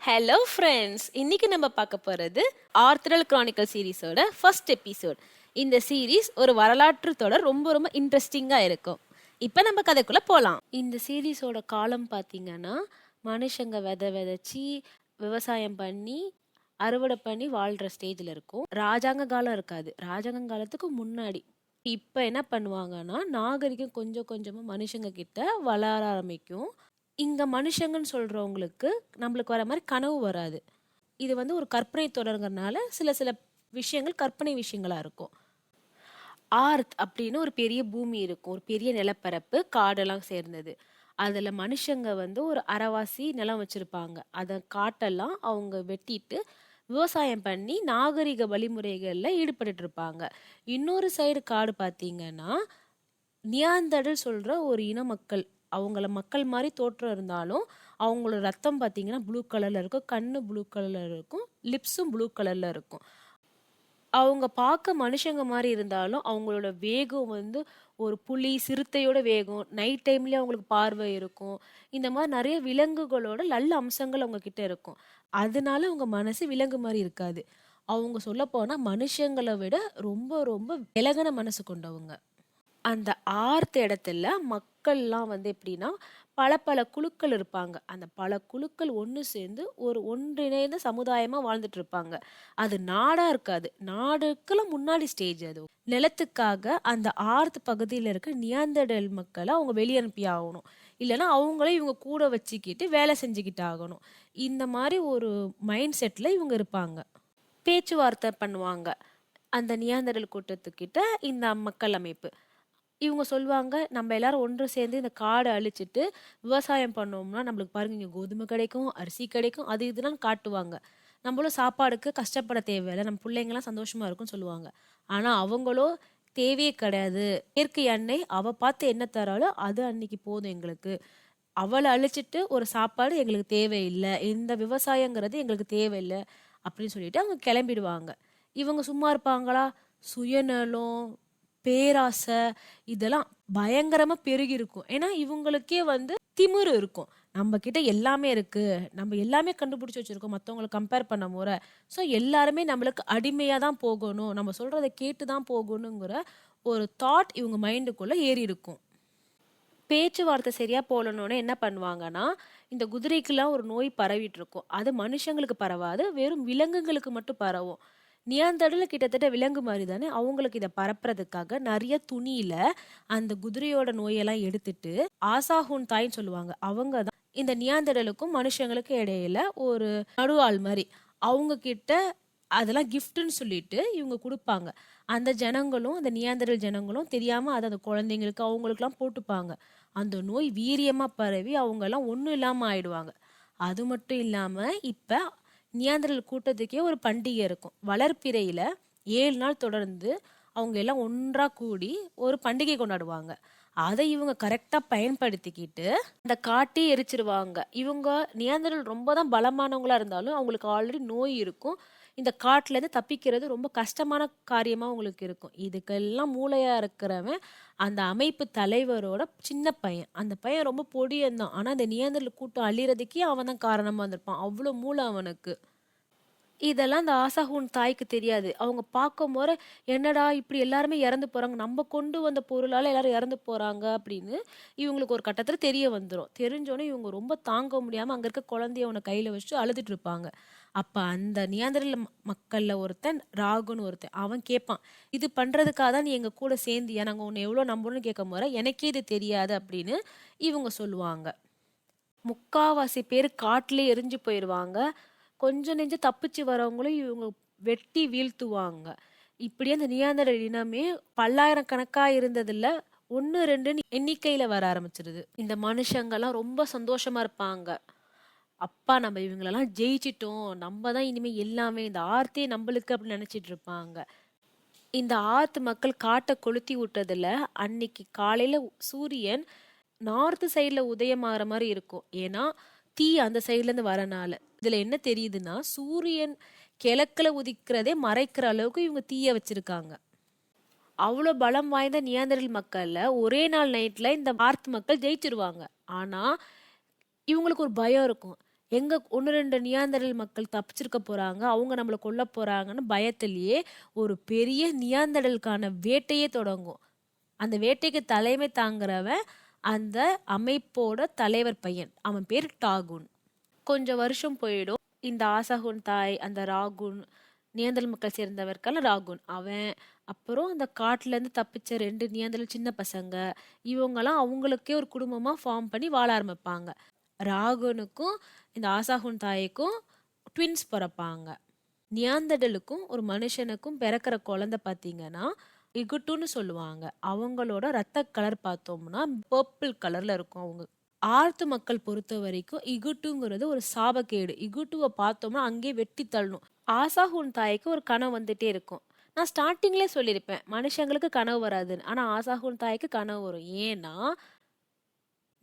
Hello friends, இன்னைக்கு நம்ம பார்க்க போறது ஆர்த்தரல் கிரானிக்கல் சீரிஸோட ஃபர்ஸ்ட் எபிசோட். இந்த சீரிஸ் ஒரு வரலாற்று தொடர், ரொம்ப ரொம்ப இன்ட்ரெஸ்டிங்கா இருக்கும். இப்போ நம்ம கதைக்குள்ள போகலாம். இந்த சீரிஸோட காலம் பார்த்தீங்கன்னா, மனுஷங்க விதைச்சி விவசாயம் பண்ணி அறுவடை பண்ணி வாழ்ற ஸ்டேஜில் இருக்கும். ராஜாங்க காலம் இருக்காது, ராஜாங்க காலத்துக்கு முன்னாடி. இப்போ என்ன பண்ணுவாங்கன்னா, நாகரிகம் கொஞ்சம் கொஞ்சமாக மனுஷங்க கிட்ட வளர ஆரம்பிக்கும். இங்க மனுஷங்கன்னு சொல்றவங்களுக்கு நம்மளுக்கு வர மாதிரி கனவு வராது. இது வந்து ஒரு கற்பனை தொடர்ங்கறனால சில சில விஷயங்கள் கற்பனை விஷயங்களா இருக்கும். ஆர்த் அப்படின்னு ஒரு பெரிய பூமி இருக்கும், ஒரு பெரிய நிலப்பரப்பு, காடெல்லாம் சேர்ந்தது. அதுல மனுஷங்க வந்து ஒரு அரைவாசி நிலம் வச்சிருப்பாங்க. அதை காட்டெல்லாம் அவங்க வெட்டிட்டு விவசாயம் பண்ணி நாகரிக வழிமுறைகள்ல ஈடுபட்டு இருப்பாங்க. இன்னொரு சைடு காடு பார்த்தீங்கன்னா, நியாந்தடல் சொல்ற ஒரு இன மக்கள். அவங்கள மக்கள் மாதிரி தோற்றம் இருந்தாலும் அவங்களோட ரத்தம் பார்த்தீங்கன்னா ப்ளூ கலர்ல இருக்கும், கண்ணு ப்ளூ கலர்ல இருக்கும், லிப்ஸும் ப்ளூ கலர்ல இருக்கும். அவங்க பார்க்க மனுஷங்க மாதிரி இருந்தாலும் அவங்களோட வேகம் வந்து ஒரு புலி சிறுத்தையோட வேகம். நைட் டைம்லயே அவங்களுக்கு பார்வை இருக்கும். இந்த மாதிரி நிறைய விலங்குகளோட நல்ல அம்சங்கள் அவங்க கிட்ட இருக்கும். அதனால அவங்க மனசு விலங்கு மாதிரி இருக்காது. அவங்க சொல்ல போனா மனுஷங்களை விட ரொம்ப ரொம்ப விலகின மனசு கொண்டவங்க. அந்த ஆர்த்த இடத்துல மக்கள்லாம் வந்து எப்படின்னா, பல பல குழுக்கள் இருப்பாங்க. அந்த பல குழுக்கள் ஒன்று சேர்ந்து ஒரு ஒன்றிணைந்த சமுதாயமா வாழ்ந்துட்டு இருப்பாங்க. அது நாடா இருக்காது, நாடுக்கெல்லாம் முன்னாடி ஸ்டேஜ் அது. நிலத்துக்காக அந்த ஆர்த் பகுதியில் இருக்க நியாந்தடல் மக்களை அவங்க வெளியே அனுப்பி ஆகணும். இல்லைன்னா அவங்களே இவங்க கூட வச்சுக்கிட்டு வேலை செஞ்சுக்கிட்டு ஆகணும். இந்த மாதிரி ஒரு மைண்ட் செட்ல இவங்க இருப்பாங்க. பேச்சுவார்த்தை பண்ணுவாங்க அந்த நியாந்தடல் கூட்டத்துக்கிட்ட இந்த மக்கள் அமைப்பு. இவங்க சொல்லுவாங்க, நம்ம எல்லாரும் ஒன்று சேர்ந்து இந்த காடை அழிச்சிட்டு விவசாயம் பண்ணோம்னா நம்மளுக்கு பாருங்க இங்கே கோதுமை கிடைக்கும், அரிசி கிடைக்கும், அது இதெல்லாம் காட்டுவாங்க. நம்மளும் சாப்பாடுக்கு கஷ்டப்பட தேவையில்லை, நம்ம பிள்ளைங்களாம் சந்தோஷமா இருக்கும்னு சொல்லுவாங்க. ஆனால் அவங்களோ தேவையே கிடையாது, இயற்கை அன்னை அவ பார்த்து என்ன தராளோ அது அன்னைக்கு போதும் எங்களுக்கு, அவளை அழிச்சிட்டு ஒரு சாப்பாடு எங்களுக்கு தேவையில்லை, இந்த விவசாயங்கிறது எங்களுக்கு தேவையில்லை அப்படின்னு சொல்லிட்டு அவங்க கிளம்பிடுவாங்க. இவங்க சும்மா இருப்பாங்களா? சுயநலம், பேராசை இதெல்லாம் பயங்கரமா பெருகி இருக்கும். ஏன்னா இவங்களுக்கே வந்து திமிரு இருக்கும். நம்ம கிட்ட எல்லாமே இருக்கு, நம்ம எல்லாமே கண்டுபிடிச்சு வச்சிருக்கோம் மற்றவங்களை கம்பேர் பண்ண முறை. ஸோ எல்லாருமே நம்மளுக்கு அடிமையா தான் போகணும், நம்ம சொல்றதை கேட்டு தான் போகணுங்கிற ஒரு தாட் இவங்க மைண்டுக்குள்ள ஏறி இருக்கும். பேச்சுவார்த்தை சரியா போலனோட என்ன பண்ணுவாங்கன்னா, இந்த குதிரைக்கெல்லாம் ஒரு நோய் பரவிட்டு இருக்கும். அது மனுஷங்களுக்கு பரவாது, வெறும் விலங்குகளுக்கு மட்டும் பரவும். நியாந்தடல கிட்டத்தட்ட விலங்கு மாதிரி தானே, அவங்களுக்கு இதை பரப்புறதுக்காக நிறைய துணியில அந்த குதிரையோட நோயெல்லாம் எடுத்துட்டு ஆசாஹூன் தாய்ன்னு சொல்லுவாங்க, அவங்க தான் இந்த நியாந்தடலுக்கும் மனுஷங்களுக்கும் இடையில ஒரு நடுவாள் மாதிரி. அவங்க கிட்ட அதெல்லாம் கிஃப்ட்னு சொல்லிட்டு இவங்க கொடுப்பாங்க. அந்த ஜனங்களும் அந்த நியாந்தரல் ஜனங்களும் தெரியாம அதை அந்த குழந்தைங்களுக்கு அவங்களுக்குலாம் போட்டுப்பாங்க. அந்த நோய் வீரியமா பரவி அவங்க எல்லாம் ஒன்றும் இல்லாம ஆயிடுவாங்க. அது மட்டும் இல்லாம இப்ப நியாந்தரல் கூட்டத்துக்கே ஒரு பண்டிகை இருக்கும். வளர்ப்பிறையில 7 நாள் தொடர்ந்து அவங்க எல்லாம் ஒன்றா கூடி ஒரு பண்டிகை கொண்டாடுவாங்க. அதை இவங்க கரெக்டா பயன்படுத்திக்கிட்டு அந்த காட்டி எரிச்சிருவாங்க. இவங்க நியாந்தரல் ரொம்ப தான் பலமானவங்களா இருந்தாலும் அவங்களுக்கு ஆல்ரெடி நோய் இருக்கும். இந்த காட்டுல இருந்து தப்பிக்கிறது ரொம்ப கஷ்டமான காரியமா உங்களுக்கு இருக்கும். இதுக்கெல்லாம் மூளையா இருக்கிறவன் அந்த அமைப்பு தலைவரோட சின்ன பையன். அந்த பையன் ரொம்ப பொடியன் தான், ஆனா இந்த நியாந்தரல் கூட்டம் அழியறதுக்கே அவன் தான் காரணமா இருந்திருப்பான். அவ்வளோ மூளை அவனுக்கு. இதெல்லாம் அந்த ஆசாஹூன் தாய்க்கு தெரியாது. அவங்க பார்க்கும் போது என்னடா இப்படி எல்லாருமே இறந்து போறாங்க, நம்ம கொண்டு வந்த பொருளால எல்லாரும் இறந்து போறாங்க அப்படின்னு இவங்களுக்கு ஒரு கட்டத்துல தெரிய வந்துடும். தெரிஞ்சோடனே இவங்க ரொம்ப தாங்க முடியாம அங்க இருக்க குழந்தைய அவனை கையில வச்சுட்டு அழுதுட்டு இருப்பாங்க. அப்ப அந்த நியாந்தரல் மக்கள்ல ஒருத்தன் ராகுன்னு ஒருத்தன், அவன் கேட்பான், இது பண்றதுக்காக தான் நீ எங்க கூட சேர்ந்தியா, நாங்க உன்னை எவ்வளவு நம்பணும்னு கேட்கும் போது எனக்கே இது தெரியாது அப்படின்னு இவங்க சொல்லுவாங்க. முக்காவாசி பேர் காட்டிலே எரிஞ்சு போயிடுவாங்க. கொஞ்சம் நெஞ்சம் தப்பிச்சு வரவங்களும் இவங்க வெட்டி வீழ்த்துவாங்க. இப்படியே அந்த நியாந்தரல் இனமே பல்லாயிரக்கணக்கா இருந்ததுல 1 2 எண்ணிக்கையில வர ஆரம்பிச்சிருது. இந்த மனுஷங்கெல்லாம் ரொம்ப சந்தோஷமா இருப்பாங்க. அப்பா நம்ம இவங்களெல்லாம் ஜெயிச்சிட்டோம், நம்ம தான் இனிமே எல்லாமே, இந்த ஆர்த்தே நம்மளுக்கு அப்படின்னு நினைச்சிட்டு இருப்பாங்க. இந்த ஆர்த் மக்கள் காட்டை கொளுத்தி விட்டதுல அன்னைக்கு காலையில சூரியன் நார்த் சைட்ல உதயமாகற மாதிரி இருக்கும். ஏன்னா தீ அந்த சைட்ல இருந்து வரனால. இதுல என்ன தெரியுதுன்னா, சூரியன் கிழக்குல உதிக்கிறதே மறைக்கிற அளவுக்கு இவங்க தீய வச்சிருக்காங்க. அவ்வளோ பலம் வாய்ந்த நியாந்தரல் மக்கள்ல ஒரே நாள் நைட்ல இந்த ஆர்த் மக்கள் ஜெயிச்சிருவாங்க. ஆனா இவங்களுக்கு ஒரு பயம் இருக்கும். எங்க 1 2 நியாந்தரல் மக்கள் தப்பிச்சிருக்க போறாங்க, அவங்க நம்மள கொல்ல போறாங்கன்னு பயத்திலேயே ஒரு பெரிய நியாந்தரலுக்கான வேட்டையே தொடங்கும். அந்த வேட்டைக்கு தலைமை தாங்குறவன் அந்த அமைப்போட தலைவர் பையன். அவன் பேர் டாகுன். கொஞ்சம் வருஷம் போயிடும். இந்த ஆசாகுன் தாய், அந்த ராகுன், நியாந்தரல் மக்கள் சேர்ந்தவர்கால ராகுன் அவன், அப்புறம் அந்த காட்டுல இருந்து தப்பிச்ச 2 நியாந்தரல் சின்ன பசங்க, இவங்கெல்லாம் அவங்களுக்கே ஒரு குடும்பமா ஃபார்ம் பண்ணி வாழ ஆரம்பிப்பாங்க. ராகுனுக்கும் இந்த ஆசாகுன் தாய்க்கும் ட்வின்ஸ் பிறப்பாங்க. நியாந்தடலுக்கும் ஒரு மனுஷனுக்கும் பிறக்கிற குழந்தை பார்த்தீங்கன்னா இகுட்டுன்னு சொல்லுவாங்க. அவங்களோட ரத்த கலர் பார்த்தோம்னா பர்பிள் கலர்ல இருக்கும். அவங்க ஆர்த்து மக்கள் பொறுத்த வரைக்கும் இகுட்டுங்கிறது ஒரு சாபக்கேடு. இகுட்டுவை பார்த்தோம்னா அங்கே வெட்டி தள்ளணும். ஆசாகுன் தாய்க்கு ஒரு கனவு வந்துட்டே இருக்கும். நான் ஸ்டார்டிங்லேயே சொல்லியிருப்பேன், மனுஷங்களுக்கு கனவு வராதுன்னு. ஆனால் ஆசாகுன் தாய்க்கு கனவு வரும். ஏன்னா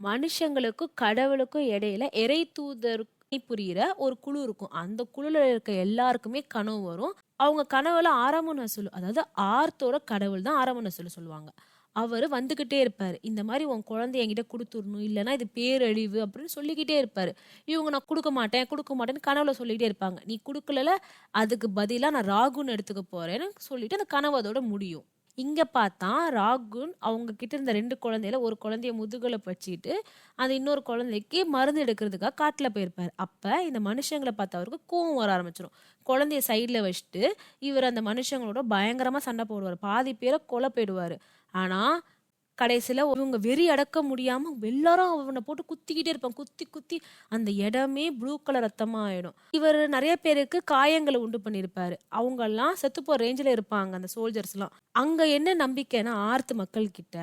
மனுஷங்களுக்கும் கடவுளுக்கும் இடையில இறை தூதர் புரியிற ஒரு குழு இருக்கும். அந்த குழுல இருக்க எல்லாருக்குமே கனவு வரும். அவங்க கனவுல ஆறாம நசுல், அதாவது ஆர்த்தோட கடவுள் தான் ஆறாம நசுல் சொல்லுவாங்க. அவர் வந்துகிட்டே இருப்பாரு. இந்த மாதிரி உன் குழந்தை என்கிட்ட கொடுத்துடணும், இல்லைன்னா இது பேரழிவு அப்படின்னு சொல்லிக்கிட்டே இருப்பாரு. இவங்க நான் கொடுக்க மாட்டேன் கொடுக்க மாட்டேன்னு கனவுல சொல்லிக்கிட்டே இருப்பாங்க. நீ கொடுக்கல, அதுக்கு பதிலா நான் ராகுன்னு எடுத்துக்க போறேன்னு சொல்லிட்டு அந்த கனவு அதோட முடியும். இங்க பார்த்தா ராகுன் அவங்க கிட்ட இருந்த 2 குழந்தையில ஒரு குழந்தைய முதுகுல வச்சுக்கிட்டு அந்த இன்னொரு குழந்தைக்கு மருந்து எடுக்கிறதுக்காக காட்டுல போயிருப்பாரு. அப்ப இந்த மனுஷங்களை பார்த்து அவருக்கு கோவம் வர ஆரம்பிச்சிடும். குழந்தைய சைட்ல வச்சுட்டு இவர் அந்த மனுஷங்களோட பயங்கரமா சண்டை போடுவார். பாதி பேரை கொலை போயிடுவாரு. ஆனா கடைசியில இவங்க வெறி அடக்க முடியாம எல்லாரும் அவனை போட்டு குத்திக்கிட்டே இருப்பாங்க. குத்தி குத்தி அந்த இடமே ப்ளூ கலர் ரத்தமா ஆயிடும். இவர் நிறைய பேருக்கு காயங்களை உண்டு பண்ணியிருப்பாரு. அவங்க எல்லாம் செத்து போற ரேஞ்சில இருப்பாங்க. அந்த சோல்ஜர்ஸ் எல்லாம் அங்க என்ன நம்பிக்கைன்னா ஆர்த்து மக்கள் கிட்ட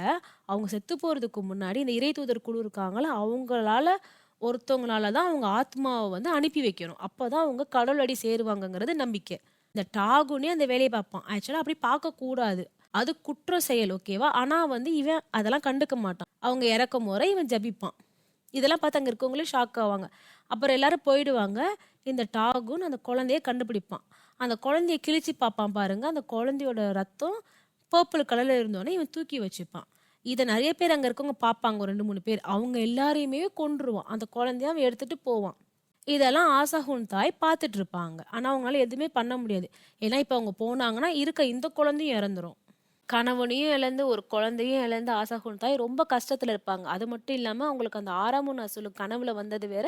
அவங்க செத்து போறதுக்கு முன்னாடி இந்த இறை தூதர் குழு இருக்காங்களா, அவங்களால ஒருத்தவங்களாலதான் அவங்க ஆத்மாவை வந்து அனுப்பி வைக்கணும். அப்பதான் அவங்க கடவுள் அடி சேருவாங்கங்கிறது நம்பிக்கை. இந்த டாகுனே அந்த வேலையை பார்ப்பான். ஆக்சுவலா அப்படி பார்க்க கூடாது, அது குற்ற செயல், ஓகேவா? ஆனா வந்து இவன் அதெல்லாம் கண்டுக்க மாட்டான். அவங்க இறக்கும் முறை இவன் ஜபிப்பான். இதெல்லாம் பார்த்து அங்க இருக்கவங்களே ஷாக் ஆவாங்க. அப்புறம் எல்லாரும் போயிடுவாங்க. இந்த டாகுன் அந்த குழந்தைய கண்டுபிடிப்பான். அந்த குழந்தைய கிழிச்சு பார்ப்பான் பாருங்க. அந்த குழந்தையோட ரத்தம் பர்பிள் கலர்ல இருந்தோடனே இவன் தூக்கி வச்சுப்பான். இதை நிறைய பேர் அங்க இருக்கவங்க பார்ப்பாங்க, ஒரு 2 3 பேர். அவங்க எல்லாரையுமே கொன்றுவான். அந்த குழந்தைய அவன் எடுத்துட்டு போவான். இதெல்லாம் ஆசாகுன் தாய் பார்த்துட்டு இருப்பாங்க. ஆனா அவங்களால எதுவுமே பண்ண முடியாது. ஏன்னா இப்ப அவங்க போனாங்கன்னா இருக்க இந்த குழந்தையும் இறந்துரும். கணவனையும் இழந்து ஒரு குழந்தையும் இழந்து ஆசாகுன் தாய் ரொம்ப கஷ்டத்துல இருப்பாங்க. அது மட்டும் இல்லாம அவங்களுக்கு அந்த ஆறாமுன் அசுலு கனவுல வந்தது வேற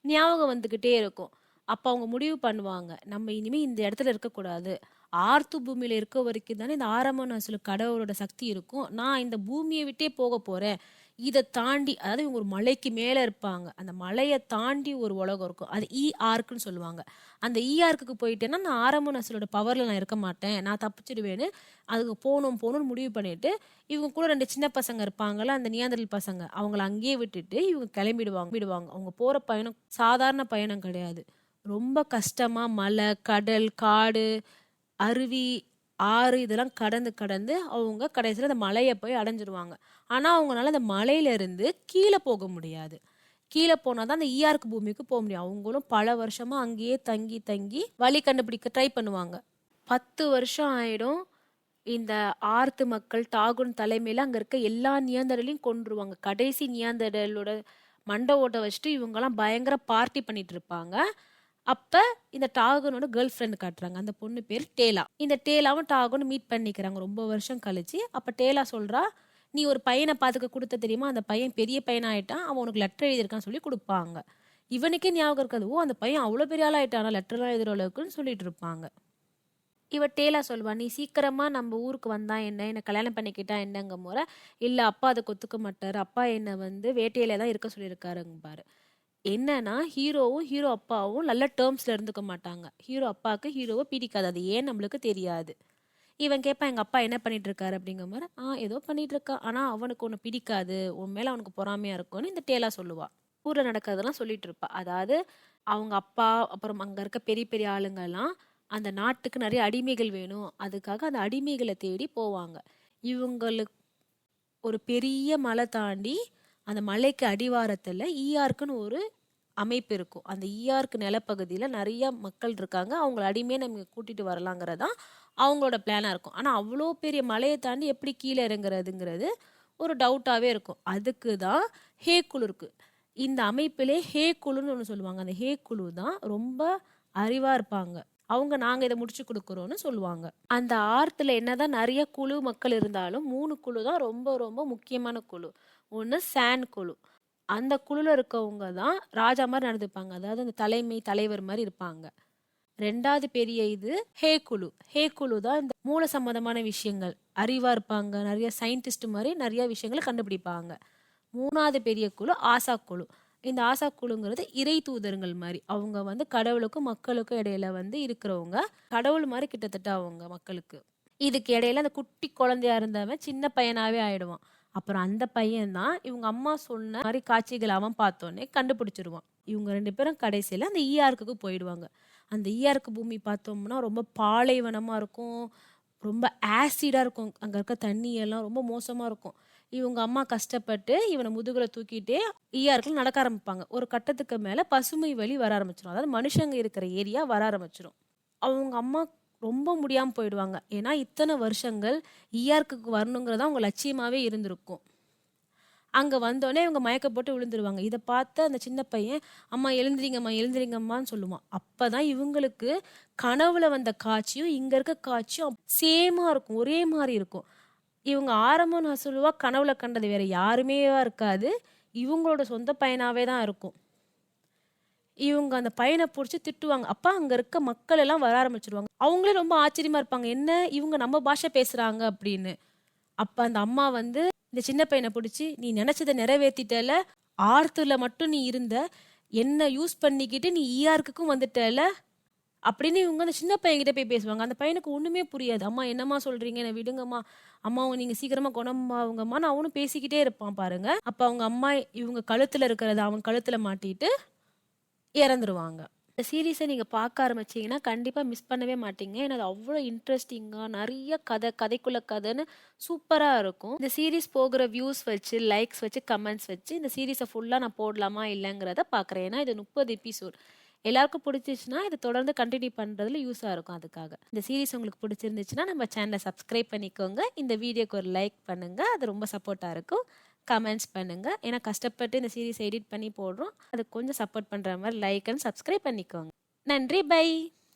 ஞாபகம் வந்துகிட்டே இருக்கும். அப்ப அவங்க முடிவு பண்ணுவாங்க, நம்ம இனிமே இந்த இடத்துல இருக்கக்கூடாது. ஆர்த்து பூமியில இருக்க வரைக்கும் தானே இந்த ஆறாமுன் அசுலு கடவுளோட சக்தி இருக்கும். நான் இந்த பூமியை விட்டே போக போறேன். இதை தாண்டி, அதாவது இவங்க ஒரு மலைக்கு மேல இருப்பாங்க. அந்த மலையை தாண்டி ஒரு உலகம் இருக்கும். அது ஆர்க்குன்னு சொல்லுவாங்க. அந்த ஆர்க்குக்கு போயிட்டேன்னா நான் ஆறாமுன் அசுலோட பவர்ல நான் இருக்க மாட்டேன், நான் தப்பிச்சிடுவேன்னு அதுக்கு போகணும்னு முடிவு பண்ணிட்டு இவங்க கூட 2 சின்ன பசங்க இருப்பாங்கல்ல, அந்த நியாந்தரல் பசங்க, அவங்கள அங்கேயே விட்டுட்டு இவங்க கிளம்பிடுவாங்க. அவங்க போற பயணம் சாதாரண பயணம் கிடையாது. ரொம்ப கஷ்டமா மலை, கடல், காடு, அருவி, ஆறு இதெல்லாம் கடந்து கடந்து அவங்க கடைசியில் அந்த மலையை போய் அடைஞ்சிருவாங்க. ஆனா அவங்களால அந்த மலையில இருந்து கீழே போக முடியாது. கீழே போனாதான் அந்த ஈயார்க்கு பூமிக்கு போக முடியும். அவங்களும் பல வருஷமா அங்கேயே தங்கி தங்கி வழி கண்டுபிடிக்க ட்ரை பண்ணுவாங்க. 10 வருஷம் ஆயிடும். இந்த ஆர்த்து மக்கள் டாகுன் தலைமையில அங்க இருக்க எல்லா நியாந்தரலையும் கொன்றுவாங்க. கடைசி நியாந்தரலோட மண்டை ஓட்ட வச்சுட்டு இவங்கெல்லாம் பயங்கர பார்ட்டி பண்ணிட்டு இருப்பாங்க. அப்ப இந்த டாகுனோட கேர்ள் ஃப்ரெண்ட் காட்டுறாங்க. அந்த பொண்ணு பேர் டேலா. இந்த டேலாவும் டாகுனும் மீட் பண்ணிக்கிறாங்க ரொம்ப வருஷம் கழிச்சு. அப்ப டேலா சொல்றா, நீ ஒரு பையனை பார்த்துக்க கொடுத்த தெரியுமா, அந்த பையன் பெரிய பையனா ஆயிட்டான், அவன் உனக்கு லெட்டர் எழுதியிருக்கான்னு சொல்லி கொடுப்பாங்க. இவனுக்கே ஞாபகம் இருக்காது, ஓ அந்த பையன் அவ்வளோ பெரிய ஆள் ஆயிட்டானா லெட்டர்லாம் எழுதுற அளவுக்குன்னு சொல்லிட்டு இருப்பாங்க. இவ டேலா சொல்வா, நீ சீக்கிரமா நம்ம ஊருக்கு வந்தா என்ன கல்யாணம் பண்ணிக்கிட்டா என்னங்க முறை, இல்ல அப்பா அதை ஒத்துக்க மாட்டாரு, அப்பா என்னை வந்து வேட்டையில தான் இருக்க சொல்லியிருக்காருங்க பாரு. என்னன்னா ஹீரோவும் ஹீரோ அப்பாவும் நல்ல டேர்ம்ஸ்ல இருந்துக்க மாட்டாங்க. ஹீரோ அப்பாவுக்கு ஹீரோவை பிடிக்காது. அது ஏன் நம்மளுக்கு தெரியாது. இவன் கேட்பான், எங்க அப்பா என்ன பண்ணிட்டு இருக்காரு அப்படிங்கிற மாதிரி. ஏதோ பண்ணிட்டு இருக்கா, ஆனா அவனுக்கு ஒண்ணு பிடிக்காது, உன் மேல அவனுக்கு பொறாமையா இருக்கும்னு இந்த டேலா சொல்லுவா. ஊர்ல நடக்கிறதெல்லாம் சொல்லிட்டு இருப்பா. அதாவது அவங்க அப்பா அப்புறம் அங்க இருக்க பெரிய பெரிய ஆளுங்க எல்லாம் அந்த நாட்டுக்கு நிறைய அடிமைகள் வேணும், அதுக்காக அந்த அடிமைகளை தேடி போவாங்க. இவங்களுக்கு ஒரு பெரிய மலை தாண்டி அந்த மலைக்கு அடிவாரத்துல ஈஆர்க்குன்னு ஒரு அமைப்பு இருக்கும். அந்த ஈஆர்க்கு நிலப்பகுதியில நிறைய மக்கள் இருக்காங்க, அவங்கள அடிமையை நம்ம கூட்டிட்டு வரலாங்கிறதான் அவங்களோட பிளானா இருக்கும். ஆனா அவ்வளோ பெரிய மலையை தாண்டி எப்படி கீழே இறங்குறதுங்கிறது ஒரு டவுட்டாவே இருக்கும். அதுக்கு தான் ஹேக்குல் இருக்கு. இந்த அமைப்பிலே ஹே குழுன்னு ஒன்று சொல்லுவாங்க. அந்த ஹே குழு தான் ரொம்ப அறிவா இருப்பாங்க. அவங்க நாங்க இதை முடிச்சு கொடுக்குறோம்னு சொல்லுவாங்க. அந்த ஆர்த்துல என்னதான் நிறைய குழு மக்கள் இருந்தாலும் 3 குழு தான் ரொம்ப ரொம்ப முக்கியமான குழு. ஒன்று சான் குழு. அந்த குழுல இருக்கவங்க தான் ராஜா மாதிரி நடந்துப்பாங்க. அதாவது அந்த தலைவர் மாதிரி இருப்பாங்க. 2வது பெரிய இது ஹே குழு. ஹே குழு தான் இந்த மூல சம்பந்தமான விஷயங்கள் அறிவா இருப்பாங்க. நிறைய சயின்டிஸ்ட் மாதிரி நிறைய விஷயங்களை கண்டுபிடிப்பாங்க. 3வது பெரிய குழு ஆசா குழு. இந்த ஆசா குழுங்கிறது இறை தூதர்கள் மாதிரி. அவங்க வந்து கடவுளுக்கும் மக்களுக்கும் இடையில வந்து இருக்கிறவங்க. கடவுள் மாதிரி கிட்டத்தட்ட அவங்க மக்களுக்கு. இதுக்கு இடையில அந்த குட்டி குழந்தையா இருந்தவன் சின்ன பையனாவே ஆயிடுவான். அப்புறம் அந்த பையன் தான் இவங்க அம்மா சொன்ன மாதிரி காட்சிகள் அவன் பார்த்தோன்னே கண்டுபிடிச்சிருவான். இவங்க 2 பேரும் கடைசியில் அந்த ஈஆர்க்கு போயிடுவாங்க. அந்த ஈஆர்க்கு பூமி பார்த்தோம்னா ரொம்ப பாலைவனமா இருக்கும். ரொம்ப ஆசிடா இருக்கும். அங்க இருக்க தண்ணி எல்லாம் ரொம்ப மோசமா இருக்கும். இவங்க அம்மா கஷ்டப்பட்டு இவனை முதுகுல தூக்கிட்டே ஈஆர்க்குள்ள நடக்க ஆரம்பிப்பாங்க. ஒரு கட்டத்துக்கு மேல பசுமை வழி வர ஆரம்பிச்சிடும். அதாவது மனுஷங்க இருக்கிற ஏரியா வர ஆரம்பிச்சிடும். அவங்க அம்மா ரொம்ப முடியாம போயிடுவாங்க. ஏன்னா இத்தனை வருஷங்கள் ஈஆர்க்கு வரணுங்கிறதா அவங்க லட்சியமாவே இருந்திருக்கும். அங்க வந்தோடனே இவங்க மயக்க போட்டு விழுந்துருவாங்க. இதை பார்த்து அந்த சின்ன பையன் அம்மா எழுந்திரிங்கம்மா எழுந்திரிங்கம்மான்னு சொல்லுவான். அப்பதான் இவங்களுக்கு கனவுல வந்த காட்சியும் இங்க இருக்க காட்சியும் சேமா இருக்கும். ஒரே மாதிரி இருக்கும். இவங்க ஆரம்பம் நான் சொல்லுவா கனவுல கண்டது வேற யாருமேவா இருக்காது. இவங்களோட சொந்த பையனாவே தான் இருக்கும். இவங்க அந்த பையனை பிடிச்சி திட்டுவாங்க. அப்பா அங்க இருக்க மக்கள் எல்லாம் வர ஆரம்பிச்சிருவாங்க. அவங்களே ரொம்ப ஆச்சரியமா இருப்பாங்க. என்ன இவங்க நம்ம பாஷை பேசுறாங்க அப்படின்னு. அப்ப அந்த அம்மா வந்து இந்த சின்ன பையனை பிடிச்சி நீ நினைச்சதை நிறைவேற்றிட்டல, ஆர்த்துல மட்டும் நீ இருந்த, என்ன யூஸ் பண்ணிக்கிட்டு நீ ஈஆர்க்குக்கும் வந்துட்டல அப்படின்னு இவங்க அந்த சின்ன பையன்கிட்ட போய் பேசுவாங்க. அந்த பையனுக்கு ஒண்ணுமே புரியாது. அம்மா என்னம்மா சொல்றீங்க, என்ன விடுங்கம்மா, அம்மா நீங்க சீக்கிரமா குணமாவுங்கம்மான்னு அவனும் பேசிக்கிட்டே இருப்பான் பாருங்க. அப்ப அவங்க அம்மா இவங்க கழுத்துல இருக்கிறத அவன் கழுத்துல மாட்டிட்டு இறந்துருவாங்க. இந்த சீரீஸை நீங்கள் பார்க்க ஆரம்பிச்சிங்கன்னா கண்டிப்பாக மிஸ் பண்ணவே மாட்டீங்க. ஏன்னா அது அவ்வளோ இன்ட்ரெஸ்டிங்காக நிறைய கதைக்குள்ள கதைன்னு சூப்பராக இருக்கும். இந்த சீரீஸ் போகிற வியூஸ் வச்சு, லைக்ஸ் வச்சு, கமெண்ட்ஸ் வச்சு இந்த சீரீஸை ஃபுல்லாக நான் போடலாமா இல்லைங்கிறத பார்க்குறேன். ஏன்னா இது 30 எபிசோட். எல்லாருக்கும் பிடிச்சிச்சுன்னா இதை தொடர்ந்து கண்டினியூ பண்ணுறதுல யூஸாக இருக்கும். அதுக்காக இந்த சீரீஸ் உங்களுக்கு பிடிச்சிருந்துச்சுன்னா நம்ம சேனலை சப்ஸ்கிரைப் பண்ணிக்கோங்க. இந்த வீடியோக்கு ஒரு லைக் பண்ணுங்கள். அது ரொம்ப சப்போர்ட்டாக இருக்கும். கமெண்ட்ஸ் பண்ணுங்க. ஏன்னா கஷ்டப்பட்டு இந்த சீரீஸ் எடிட் பண்ணி போடுறோம். அது கொஞ்சம் சப்போர்ட் பண்ற மாதிரி லைக் அண்ட் சப்ஸ்கிரைப் பண்ணிக்கோங்க. நன்றி. பை.